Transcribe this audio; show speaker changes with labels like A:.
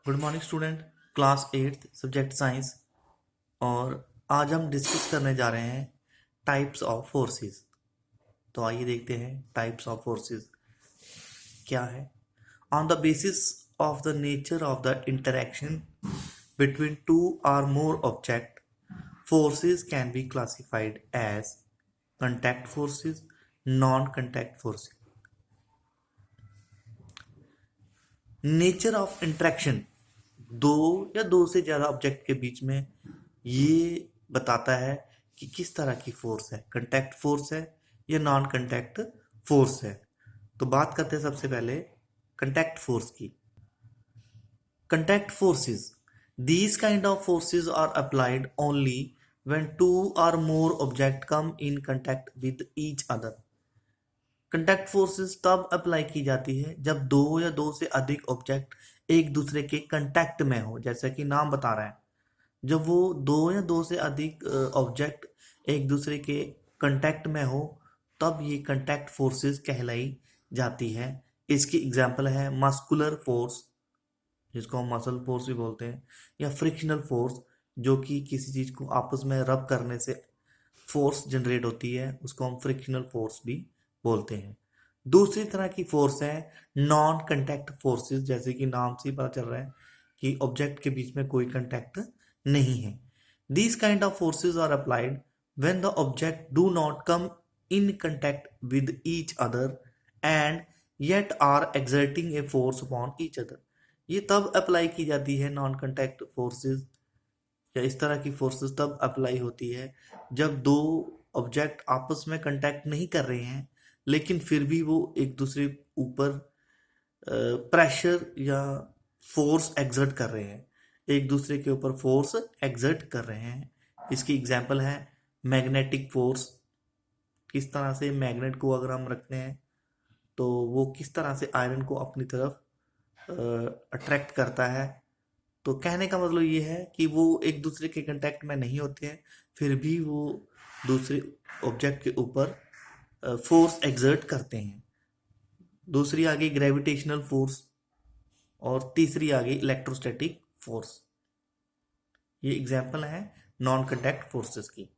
A: Good morning student, class 8 subject science. और आज हम डिस्कस करने जा रहे हैं टाइप्स ऑफ फोर्सेस। तो आइए देखते हैं टाइप्स ऑफ फोर्सेस क्या है। On the basis of the nature of the interaction between two और more object, forces can be classified as contact forces, non-contact forces. Nature of interaction दो या दो से ज़्यादा ऑब्जेक्ट के बीच में ये बताता है कि किस तरह की फोर्स है, कंटैक्ट फोर्स है या नॉन कंटैक्ट फोर्स है। तो बात करते हैं सबसे पहले कंटैक्ट फोर्स की। Contact forces, these kind of forces are applied only when two or more objects come in contact with each other. Contact forces तब अप्लाई की जाती है जब दो या दो से अधिक ऑब्जेक्ट एक दूसरे के कंटैक्ट में हो, जैसा कि नाम बता रहा है। जब वो दो या दो से अधिक ऑब्जेक्ट एक दूसरे के कंटैक्ट में हो तब ये कंटैक्ट फोर्सेस कहलाई जाती है। इसकी एग्जांपल है मस्कुलर फोर्स, जिसको हम मसल फोर्स भी बोलते हैं, या फ्रिक्शनल फोर्स, जो कि किसी चीज़ को आपस में रब करने से फोर्स जनरेट होती है, उसको हम फ्रिक्शनल फोर्स भी बोलते हैं। दूसरी तरह की फोर्स है नॉन कंटैक्ट फोर्सेस, जैसे कि नाम से ही पता चल रहा है कि ऑब्जेक्ट के बीच में कोई कंटैक्ट नहीं है। These kind of forces are applied when the object do not come in contact with each other and yet are exerting a force upon each other. ये तब अप्लाई की जाती है नॉन कंटैक्ट फोर्सेस, या इस तरह की फोर्सेस तब अप्लाई होती है जब दो ऑब्जेक्ट आपस में कांटेक्ट नहीं कर रहे हैं लेकिन फिर भी वो एक दूसरे ऊपर प्रेशर या फोर्स एक्सर्ट कर रहे हैं, एक दूसरे के ऊपर फोर्स एक्सर्ट कर रहे हैं। इसकी एग्जांपल है मैग्नेटिक फोर्स। किस तरह से मैग्नेट को अगर हम रखते हैं तो वो किस तरह से आयरन को अपनी तरफ अट्रैक्ट करता है। तो कहने का मतलब ये है कि वो एक दूसरे के कांटेक्ट में नहीं होते हैं फिर भी वो दूसरे ऑब्जेक्ट के ऊपर फोर्स एक्सर्ट करते हैं। दूसरी आ गई ग्रेविटेशनल फोर्स और तीसरी आ गई इलेक्ट्रोस्टैटिक फोर्स। ये एग्जांपल है नॉन कांटेक्ट फोर्सेस की।